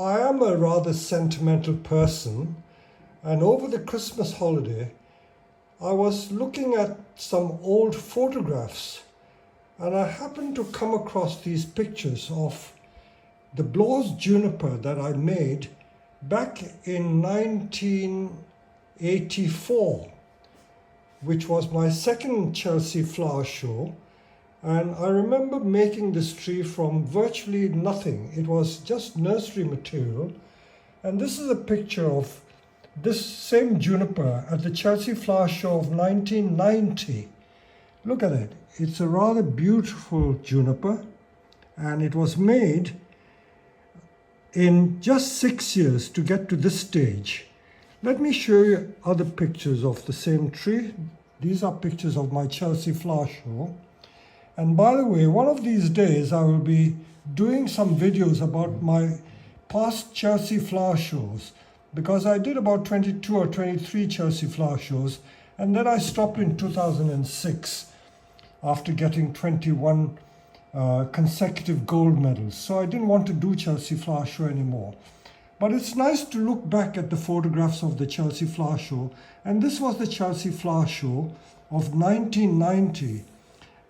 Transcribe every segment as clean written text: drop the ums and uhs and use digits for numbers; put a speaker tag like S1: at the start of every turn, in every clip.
S1: I am a rather sentimental person, and over the Christmas holiday, I was looking at some old photographs, and I happened to come across these pictures of the Blaaws Juniper that I made back in 1984, which was my second Chelsea flower show. And I remember making this tree from virtually nothing. It was just nursery material. And this is a picture of this same juniper at the Chelsea Flower Show of 1990. Look at it. It's a rather beautiful juniper, and it was made in just 6 years to get to this stage. Let me show you other pictures of the same tree. These are pictures of my Chelsea Flower Show. And by the way, one of these days I will be doing some videos about my past Chelsea flower shows, because I did about 22 or 23 Chelsea flower shows, and then I stopped in 2006 after getting 21 consecutive gold medals. So I didn't want to do Chelsea flower show anymore. But it's nice to look back at the photographs of the Chelsea flower show, and this was the Chelsea flower show of 1990.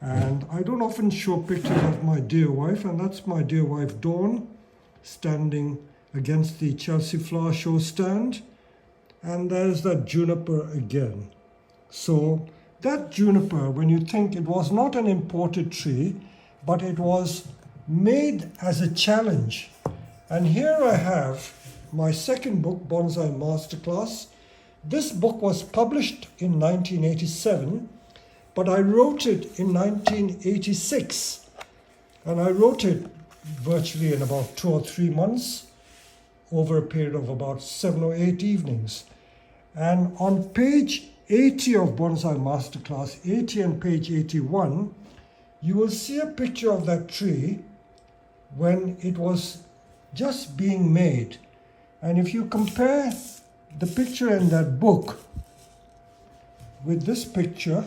S1: And I don't often show pictures of my dear wife, and that's my dear wife Dawn standing against the Chelsea Flower Show stand. And there's that juniper again. So that juniper, when you think, it was not an imported tree, but it was made as a challenge. And here I have my second book, Bonsai Masterclass. This book was published in 1987. But I wrote it in 1986, and I wrote it virtually in about 2 or 3 months over a period of about 7 or 8 evenings. And on page 80 of Bonsai Masterclass, 80 and page 81, you will see a picture of that tree when it was just being made. And if you compare the picture in that book with this picture,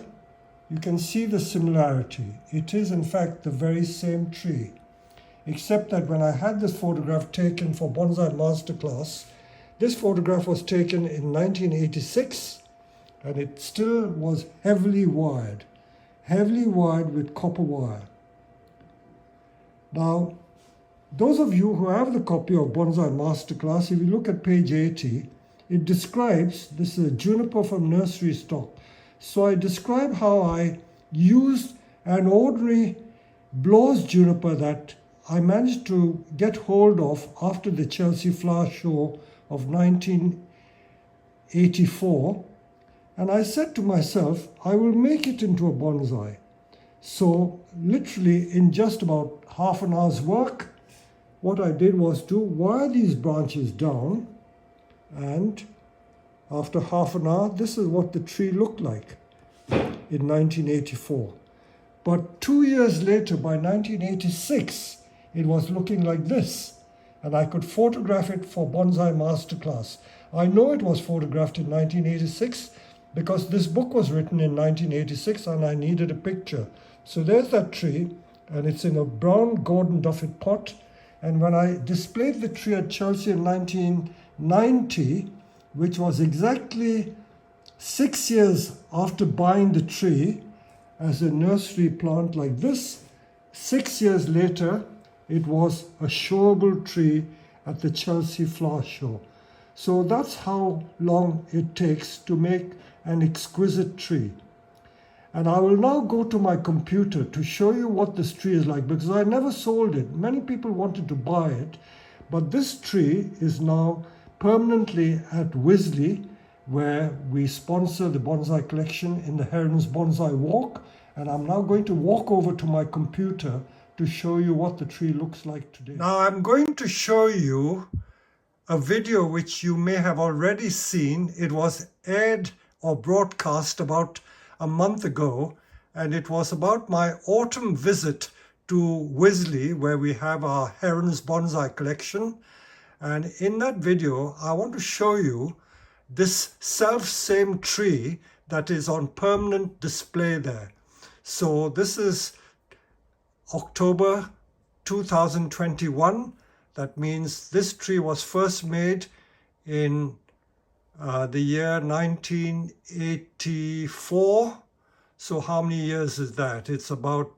S1: you can see the similarity. It is in fact the very same tree, except that when I had this photograph taken for Bonsai Masterclass, this photograph was taken in 1986, and it still was heavily wired with copper wire. Now, those of you who have the copy of Bonsai Masterclass, if you look at page 80, it describes, this is a juniper from nursery stock. So I describe how I used an ordinary Blaaws juniper that I managed to get hold of after the Chelsea Flower Show of 1984. And I said to myself, I will make it into a bonsai. So literally in just about half an hour's work, what I did was to wire these branches down, and after half an hour, this is what the tree looked like in 1984. But 2 years later, by 1986, it was looking like this. And I could photograph it for Bonsai Masterclass. I know it was photographed in 1986 because this book was written in 1986 and I needed a picture. So there's that tree, and it's in a brown Gordon Duffet pot. And when I displayed the tree at Chelsea in 1990, which was exactly 6 years after buying the tree as a nursery plant like this, 6 years later, it was a showable tree at the Chelsea Flower Show. So that's how long it takes to make an exquisite tree. And I will now go to my computer to show you what this tree is like, because I never sold it. Many people wanted to buy it, but this tree is now permanently at Wisley, where we sponsor the bonsai collection in the Herons Bonsai Walk. And I'm now going to walk over to my computer to show you what the tree looks like today. Now I'm going to show you a video which you may have already seen. It was aired or broadcast about a month ago, and it was about my autumn visit to Wisley, where we have our Herons Bonsai collection. And in that video, I want to show you this self-same tree that is on permanent display there. So this is October 2021. That means this tree was first made in the year 1984. So how many years is that? It's about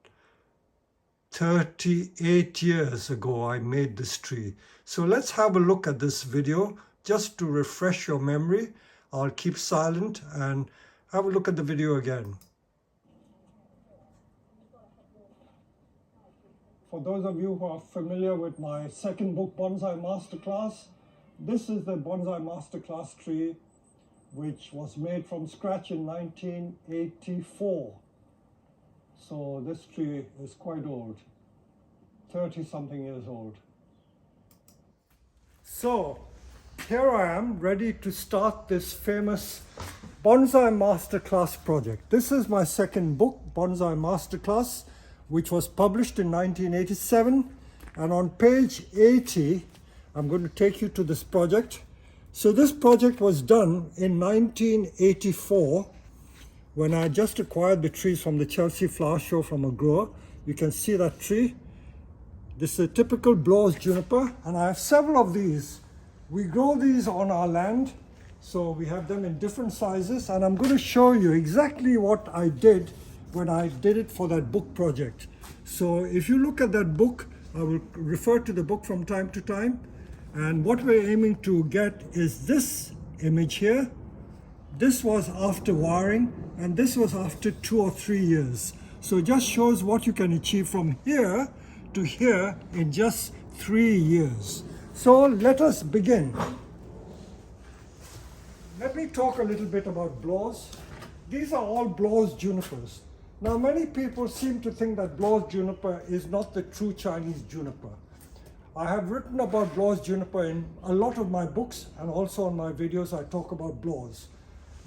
S1: 38 years ago I made this tree. So let's have a look at this video just to refresh your memory. I'll keep silent and have a look at the video again. For those of you who are familiar with my second book, Bonsai Masterclass, this is the Bonsai Masterclass tree which was made from scratch in 1984. So this tree is quite old, 30-something years old. So here I am ready to start this famous Bonsai Masterclass project. This is my second book, Bonsai Masterclass, which was published in 1987. And on page 80, I'm going to take you to this project. So this project was done in 1984 when I just acquired the trees from the Chelsea Flower Show from a grower. You can see that tree. This is a typical Blaaws Juniper, and I have several of these. We grow these on our land, so we have them in different sizes, and I'm going to show you exactly what I did when I did it for that book project. So if you look at that book, I will refer to the book from time to time, and what we're aiming to get is this image here. This was after wiring, and this was after 2 or 3 years. So it just shows what you can achieve from here to here in just 3 years. So let us begin. Let me talk a little bit about Blaaws. These are all Blaaws junipers. Now many people seem to think that Blaaws juniper is not the true Chinese juniper. I have written about Blaaws juniper in a lot of my books, and also on my videos I talk about Blaaws.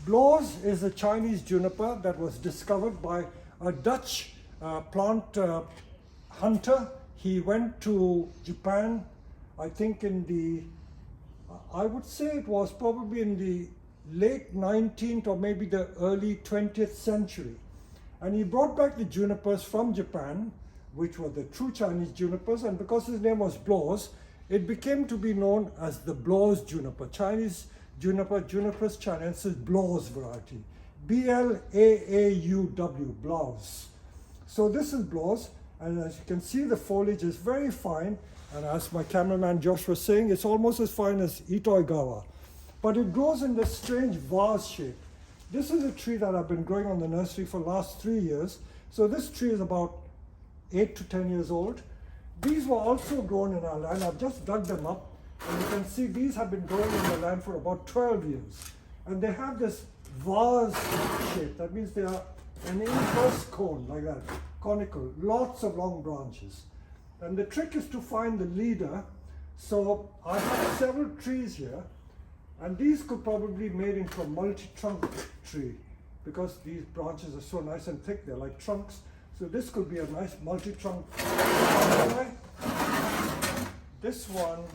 S1: Blaaws is a Chinese juniper that was discovered by a Dutch plant hunter. He went to Japan, I think in the, I would say it was probably in the late 19th or maybe the early 20th century. And he brought back the junipers from Japan, which were the true Chinese junipers, and because his name was Blaaws, it became to be known as the Blaaws juniper. Chinese juniper, Juniperus chinensis Blaaws variety. B-L-A-A-U-W, Blaaws. So this is Blaaws, and as you can see, the foliage is very fine, and as my cameraman Josh was saying, it's almost as fine as Itoigawa. But it grows in this strange vase shape. This is a tree that I've been growing on the nursery for the last 3 years. So this tree is about 8 to 10 years old. These were also grown in our land. I've just dug them up, and you can see these have been growing in the land for about 12 years. And they have this vase shape. That means they are an inverse cone, like that, conical, lots of long branches. And the trick is to find the leader. So I have several trees here, and these could probably be made into a multi-trunk tree because these branches are so nice and thick, they're like trunks. So this could be a nice multi-trunk. This one,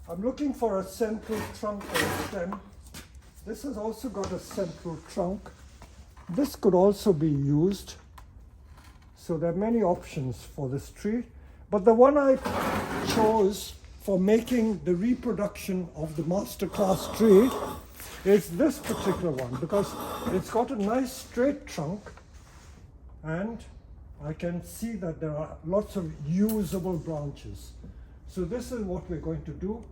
S1: I'm looking for a central trunk or a stem. This has also got a central trunk. This could also be used. So there are many options for this tree. But the one I chose for making the reproduction of the Masterclass tree is this particular one, because it's got a nice straight trunk, and I can see that there are lots of usable branches. So this is what we're going to do.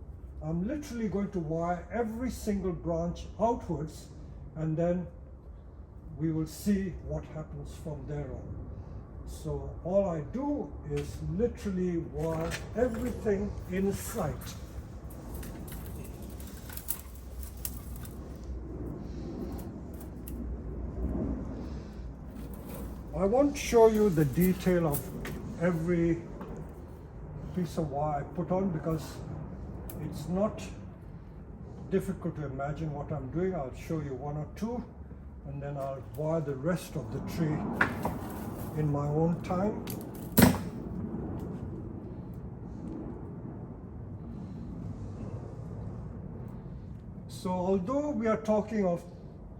S1: I'm literally going to wire every single branch outwards, and then we will see what happens from there on. So all I do is literally wire everything in sight. I won't show you the detail of every piece of wire I put on because it's not difficult to imagine what I'm doing. I'll show you one or two, and then I'll wire the rest of the tree in my own time. So although we are talking of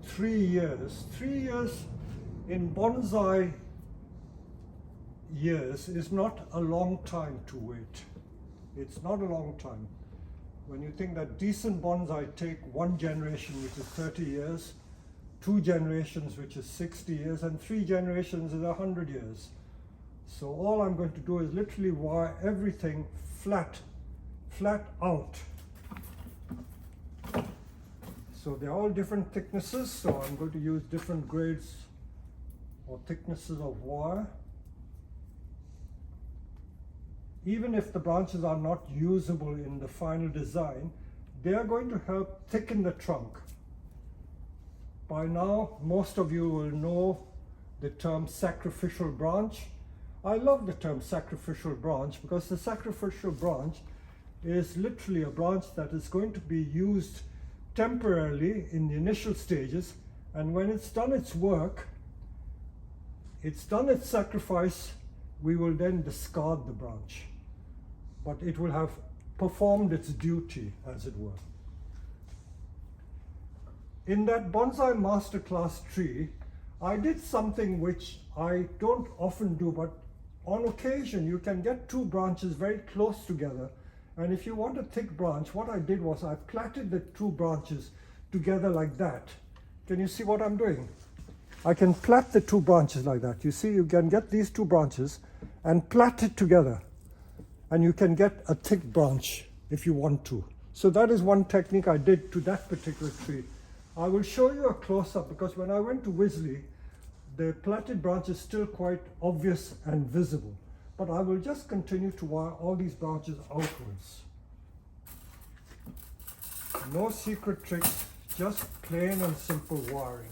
S1: 3 years, 3 years in bonsai years is not a long time to wait. It's not a long time. When you think that decent bonsai take one generation, which is 30 years, two generations, which is 60 years, and three generations is 100 years. So all I'm going to do is literally wire everything flat out. So they're all different thicknesses, so I'm going to use different grades or thicknesses of wire. Even if the branches are not usable in the final design, they are going to help thicken the trunk. By now, most of you will know the term sacrificial branch. I love the term sacrificial branch because the sacrificial branch is literally a branch that is going to be used temporarily in the initial stages, and when it's done its work, it's done its sacrifice, we will then discard the branch. But it will have performed its duty, as it were. In that Bonsai Masterclass tree, I did something which I don't often do, but on occasion you can get two branches very close together. And if you want a thick branch, what I did was I plaited the two branches together like that. Can you see what I'm doing? I can plait the two branches like that. You see, you can get these two branches and plait it together. And you can get a thick branch if you want to. So that is one technique I did to that particular tree. I will show you a close-up because when I went to Wisley, the plaited branch is still quite obvious and visible. But I will just continue to wire all these branches outwards. No secret tricks, just plain and simple wiring.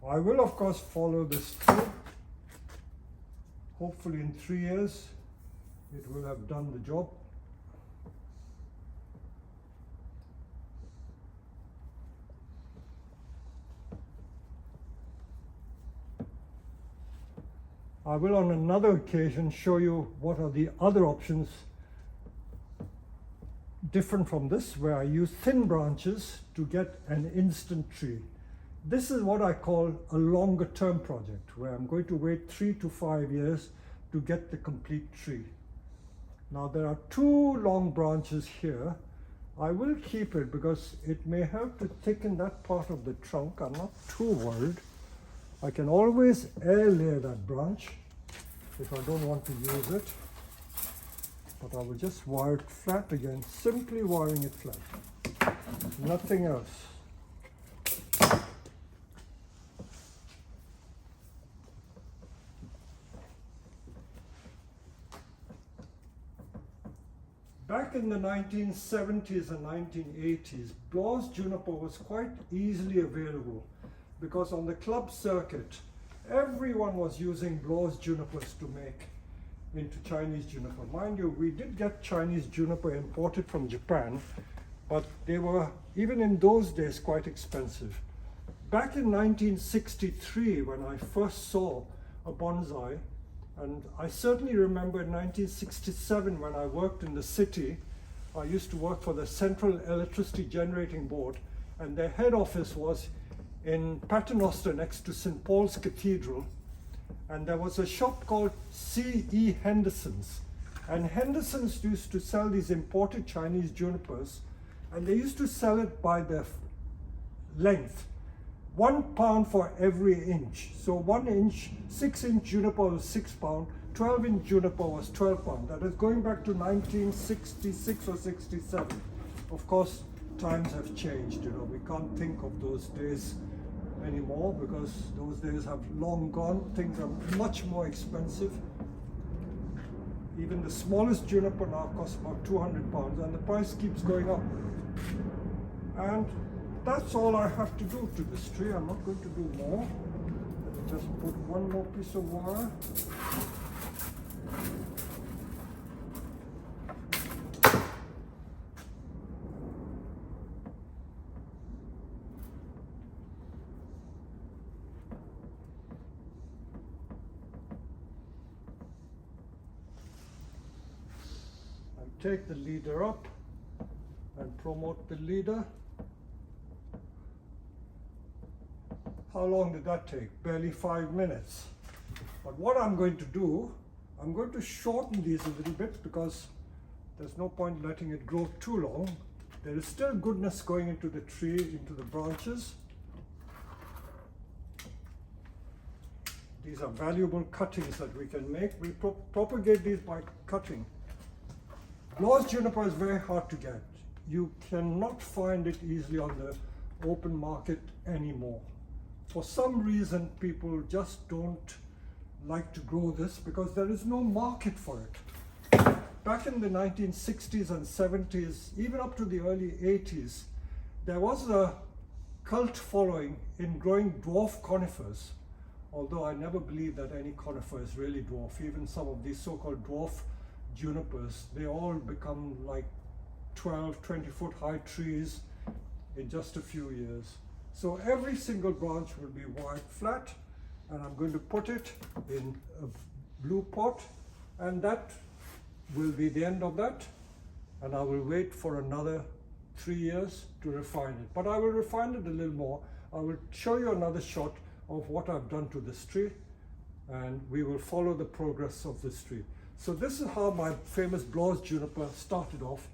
S1: I will of course follow this through. Hopefully in 3 years it will have done the job. I will on another occasion show you what are the other options different from this, where I use thin branches to get an instant tree. This is what I call a longer term project, where I'm going to wait 3 to 5 years to get the complete tree. Now there are two long branches here. I will keep it because it may help to thicken that part of the trunk. I'm not too worried. I can always air layer that branch if I don't want to use it. But I will just wire it flat again, simply wiring it flat. Nothing else. Back in the 1970s and 1980s, Blaaws Juniper was quite easily available because on the club circuit, everyone was using Blaaws Junipers to make into Chinese juniper. Mind you, we did get Chinese juniper imported from Japan, but they were, even in those days, quite expensive. Back in 1963, when I first saw a bonsai, and I certainly remember in 1967 when I worked in the city, I used to work for the Central Electricity Generating Board, and their head office was in Paternoster next to St. Paul's Cathedral. And there was a shop called C.E. Henderson's. And Henderson's used to sell these imported Chinese junipers, and they used to sell it by the length. £1 for every inch. So 1 inch, 6-inch juniper was £6, 12-inch juniper was £12. That is going back to 1966 or 67. Of course, times have changed, we can't think of those days anymore because those days have long gone. Things are much more expensive. Even the smallest juniper now costs about £200 and the price keeps going up. And that's all I have to do to this tree. I'm not going to do more. Let me just put one more piece of wire. And take the leader up and promote the leader. How long did that take? Barely 5 minutes. But what I'm going to do, I'm going to shorten these a little bit because there's no point letting it grow too long. There is still goodness going into the tree, into the branches. These are valuable cuttings that we can make. We propagate these by cutting. Blaaws juniper is very hard to get. You cannot find it easily on the open market anymore. For some reason, people just don't like to grow this because there is no market for it. Back in the 1960s and 70s, even up to the early 80s, there was a cult following in growing dwarf conifers, although I never believed that any conifer is really dwarf. Even some of these so-called dwarf junipers, they all become like 12, 20-foot high trees in just a few years. So every single branch will be wired flat, and I'm going to put it in a blue pot, and that will be the end of that, and I will wait for another 3 years to refine it. But I will refine it a little more. I will show you another shot of what I've done to this tree, and we will follow the progress of this tree. So this is how my famous Blaaws juniper started off,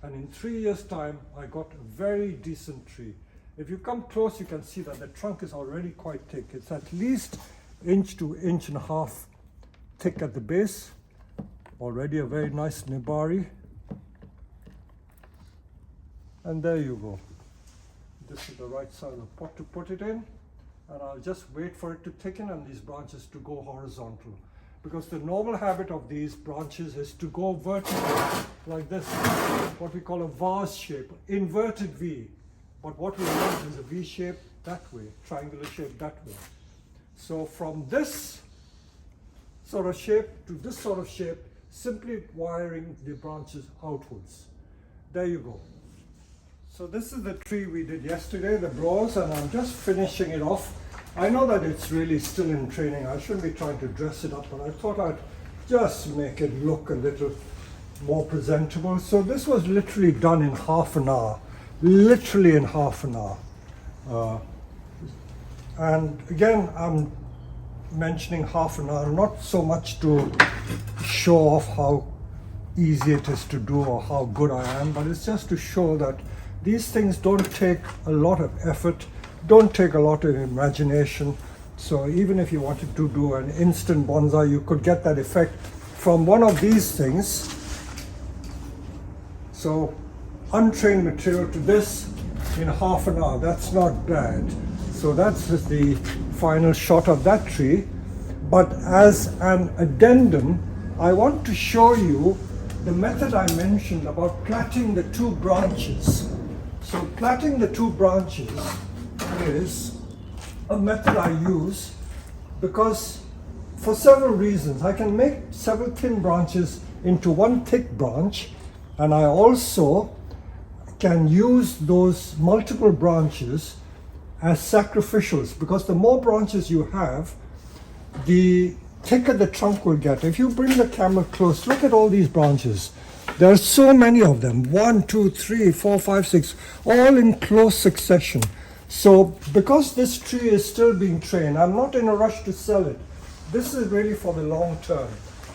S1: and in 3 years' time I got a very decent tree. If you come close, you can see that the trunk is already quite thick. It's at least inch to inch and a half thick at the base. Already a very nice nibari. And there you go. This is the right side of the pot to put it in. And I'll just wait for it to thicken and these branches to go horizontal. Because the normal habit of these branches is to go vertical, like this, what we call a vase shape, inverted V. But what we want is a V shape that way, triangular shape that way. So from this sort of shape to this sort of shape, simply wiring the branches outwards. There you go. So this is the tree we did yesterday, the Blaaws, and I'm just finishing it off. I know that it's really still in training. I shouldn't be trying to dress it up, but I thought I'd just make it look a little more presentable. So this was literally done in half an hour, literally in half an hour. And again, I'm mentioning half an hour, not so much to show off how easy it is to do or how good I am, but it's just to show that these things don't take a lot of effort, don't take a lot of imagination. So even if you wanted to do an instant bonsai, you could get that effect from one of these things. So untrained material to this in half an hour, that's not bad. So that's just the final shot of that tree. But as an addendum, I want to show you the method I mentioned about plaiting the two branches. So plaiting the two branches is a method I use because for several reasons. I can make several thin branches into one thick branch, and I also can use those multiple branches as sacrificials, because the more branches you have, the thicker the trunk will get. If you bring the camera close, look at all these branches. There are so many of them, 1, 2, 3, 4, 5, 6, all in close succession. So because this tree is still being trained, I'm not in a rush to sell it. This is really for the long term.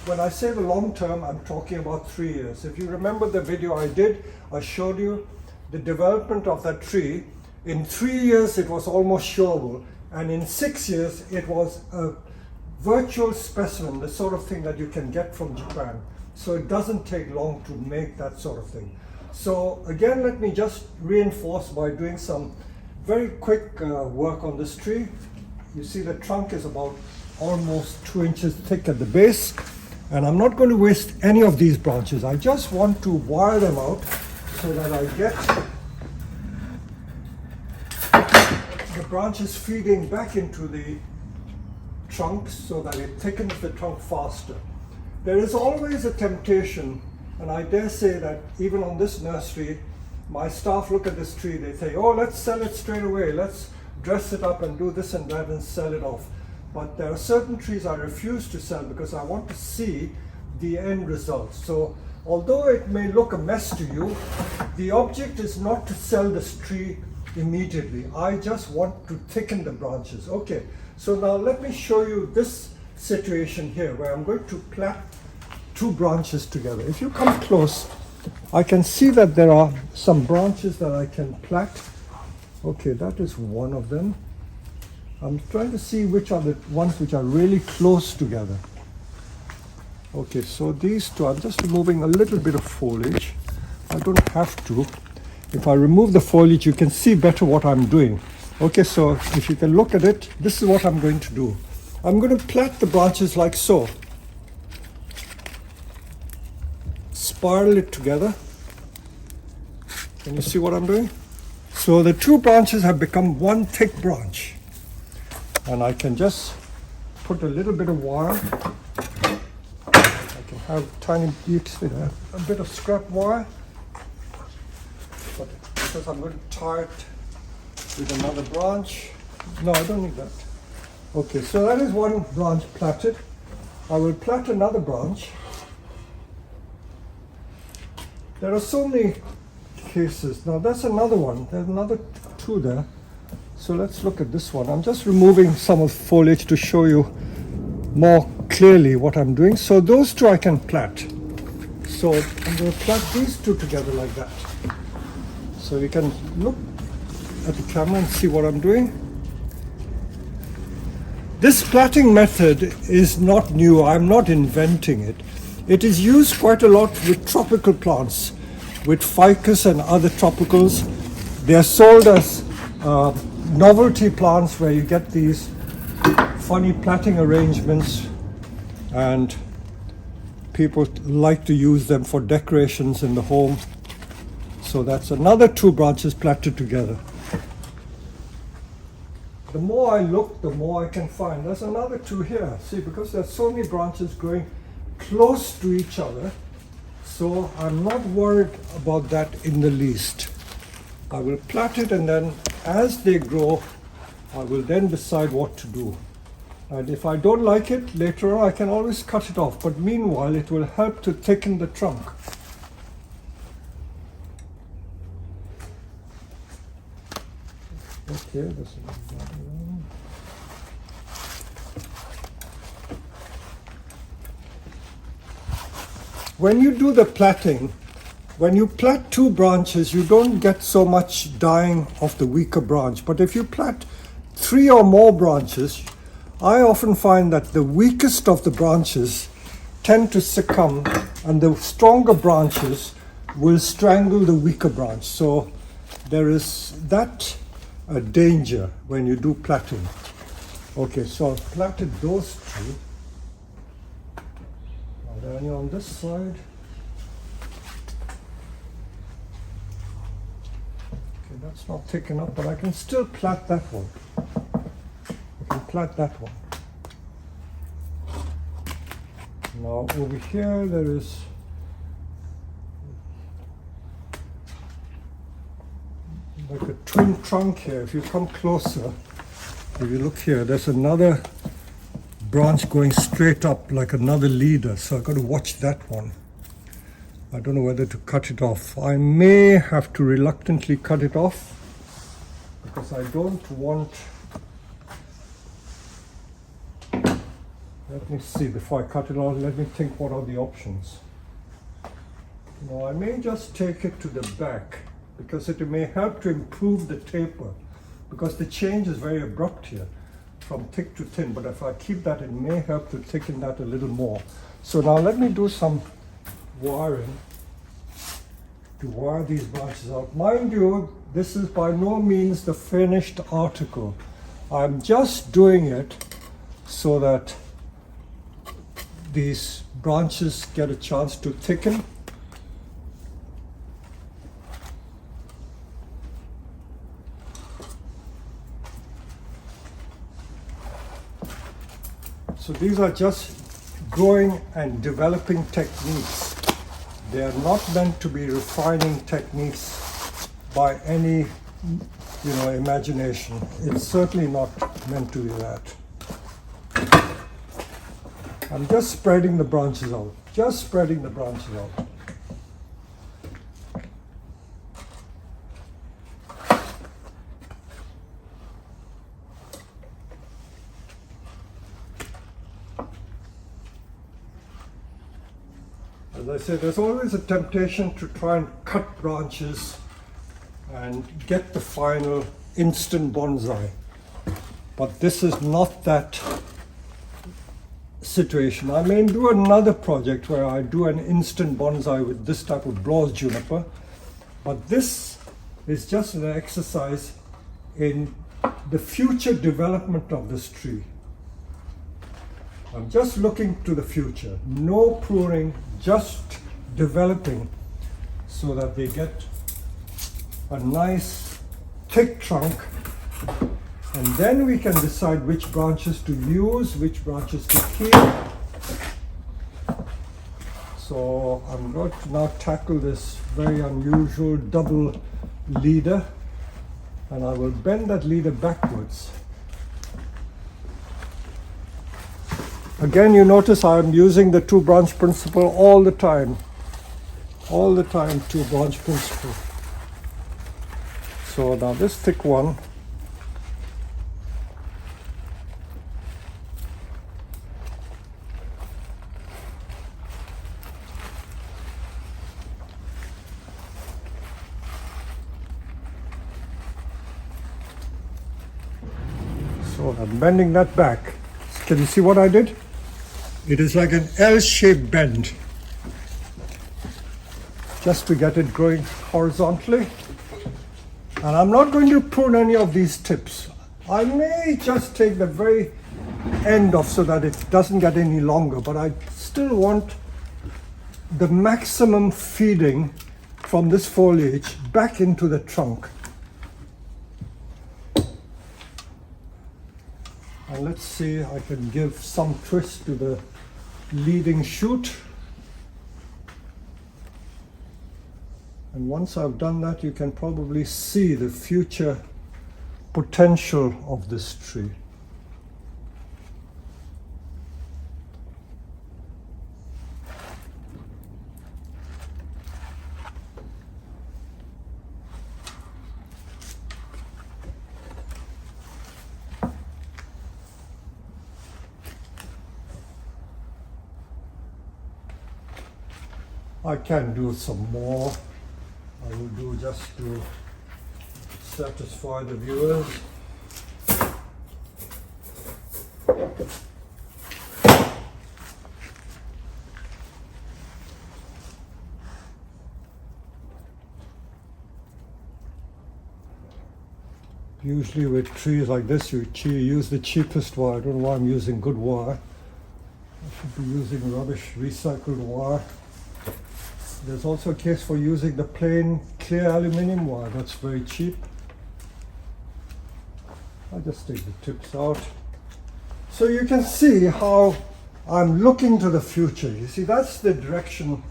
S1: When I say the long term, I'm talking about 3 years. If you remember the video I did, I showed you the development of that tree. In 3 years, it was almost showable, and in 6 years, it was a virtual specimen, the sort of thing that you can get from Japan. So it doesn't take long to make that sort of thing. So again, let me just reinforce by doing some very quick work on this tree. You see the trunk is about almost 2 inches thick at the base, and I'm not going to waste any of these branches. I just want to wire them out so that I get the branches feeding back into the trunk so that it thickens the trunk faster. There is always a temptation, and I dare say that even on this nursery, my staff look at this tree, they say, oh, let's sell it straight away, let's dress it up and do this and that and sell it off. But there are certain trees I refuse to sell because I want to see the end result. So although it may look a mess to you, the object is not to sell this tree immediately. I just want to thicken the branches. Okay, so now let me show you this situation here where I'm going to plait two branches together. If you come close, I can see that there are some branches that I can plait. Okay, that is one of them. I'm trying to see which are the ones which are really close together. Okay, so these two, I'm just removing a little bit of foliage. I don't have to. If I remove the foliage, you can see better what I'm doing. Okay, so if you can look at it, this is what I'm going to do. I'm going to plait the branches like so. Spiral it together. Can you see what I'm doing? So the two branches have become one thick branch. And I can just put a little bit of wire. I can have tiny bits, a bit of scrap wire. But because I'm going to tie it with another branch. No, I don't need that. Okay, so that is one branch plaited. I will plait another branch. There are so many cases. Now that's another one. There's another two there. So let's look at this one. I'm just removing some of the foliage to show you more clearly what I'm doing. So those two I can plait. So I'm going to plait these two together like that. So you can look at the camera and see what I'm doing. This plaiting method is not new. I'm not inventing it. It is used quite a lot with tropical plants, with ficus and other tropicals. They are sold as novelty plants where you get these funny plaiting arrangements, and people like to use them for decorations in the home. So that's another two branches plaited together. The more I look, the more I can find. There's another two here. See, because there's so many branches growing close to each other, so I'm not worried about that in the least. I will plait it, and then as they grow, I will then decide what to do. And if I don't like it later on, I can always cut it off. But meanwhile, it will help to thicken the trunk. Okay, this is another one. When you do the plaiting, when you plait two branches, you don't get so much dying of the weaker branch. But if you plait three or more branches, I often find that the weakest of the branches tend to succumb, and the stronger branches will strangle the weaker branch. So there is that danger when you do plaiting. Okay, so I've plaited those two. Are there any on this side? Okay, that's not thick enough, but I can still plait that one. I can plait that one. Now over here there is like a twin trunk here. If you come closer, if you look here, there's another branch going straight up like another leader, so I've got to watch that one. I don't know whether to cut it off. I may have to reluctantly cut it off because I don't want... Let me see, before I cut it off, let me think what are the options. No, I may just take it to the back because it may help to improve the taper, because the change is very abrupt here from thick to thin, but if I keep that, it may help to thicken that a little more. So now let me do some wiring to wire these branches out. Mind you, this is by no means the finished article. I'm just doing it so that these branches get a chance to thicken. So these are just growing and developing techniques. They are not meant to be refining techniques by any, imagination. It's certainly not meant to be that. I'm just spreading the branches out. Just spreading the branches out. As I say, there's always a temptation to try and cut branches and get the final instant bonsai. But this is not that situation. I may do another project where I do an instant bonsai with this type of Blaaws juniper, but this is just an exercise in the future development of this tree. I'm just looking to the future, no pruning, just developing so that they get a nice thick trunk, and then we can decide which branches to use, which branches to keep. So I'm going to now tackle this very unusual double leader, and I will bend that leader backwards. Again, you notice I'm using the two branch principle all the time. All the time, two branch principle. So now this thick one, so I'm bending that back. Can you see what I did? It is like an L-shaped bend, just to get it growing horizontally. And I'm not going to prune any of these tips. I may just take the very end off so that it doesn't get any longer, but I still want the maximum feeding from this foliage back into the trunk. And let's see if I can give some twist to the leading shoot. And once I've done that, you can probably see the future potential of this tree. I can do some more. I will do just to satisfy the viewers. Usually with trees like this, you use the cheapest wire. I don't know why I'm using good wire. I should be using rubbish recycled wire. There's also a case for using the plain clear aluminium wire. That's very cheap. I'll just take the tips out. So you can see how I'm looking to the future. You see, that's the direction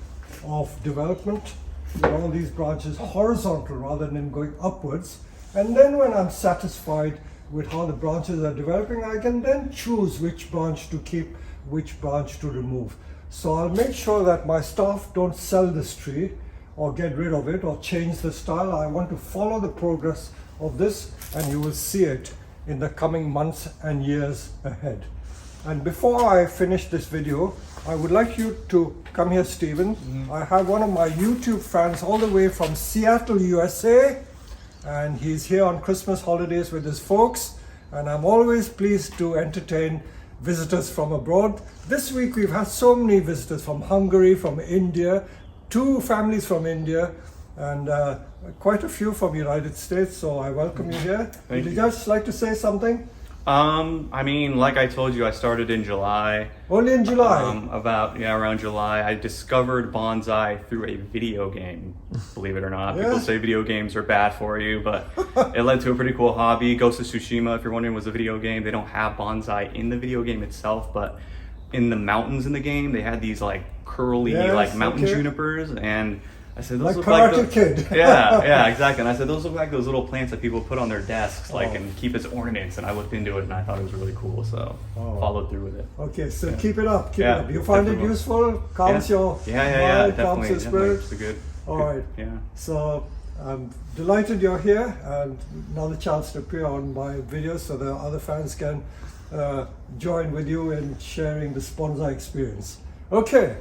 S1: of development, with all these branches horizontal rather than going upwards. And then when I'm satisfied with how the branches are developing, I can then choose which branch to keep, which branch to remove. So I'll make sure that my staff don't sell this tree or get rid of it or change the style. I want to follow the progress of this, and you will see it in the coming months and years ahead. And before I finish this video, I would like you to come here, Stephen. I have one of my YouTube fans all the way from Seattle, USA, and he's here on Christmas holidays with his folks, and I'm always pleased to entertain visitors from abroad. This week we've had so many visitors from Hungary, from India, 2 families from India, and quite a few from the United States, so I welcome you here. Would you just like to say something?
S2: I mean, like I told you, I started in July.
S1: Only in July?
S2: Around July. I discovered bonsai through a video game, believe it or not.
S1: Yeah.
S2: People say video games are bad for you, but it led to a pretty cool hobby. Ghost of Tsushima, if you're wondering, was a video game. They don't have bonsai in the video game itself, but in the mountains in the game, they had these like curly mountain junipers, and I said, those look like the
S1: Kid.
S2: yeah, exactly. And I said, those look like those little plants that people put on their desks, and keep as ornaments. And I looked into it, and I thought it was really cool, so followed through with it.
S1: Okay, so keep it up. Keep it up. You find it useful? Calms your mind, calms your spirit?
S2: It's good.
S1: All right.
S2: Yeah.
S1: So I'm delighted you're here, and another chance to appear on my videos so the other fans can join with you in sharing this bonsai experience. Okay.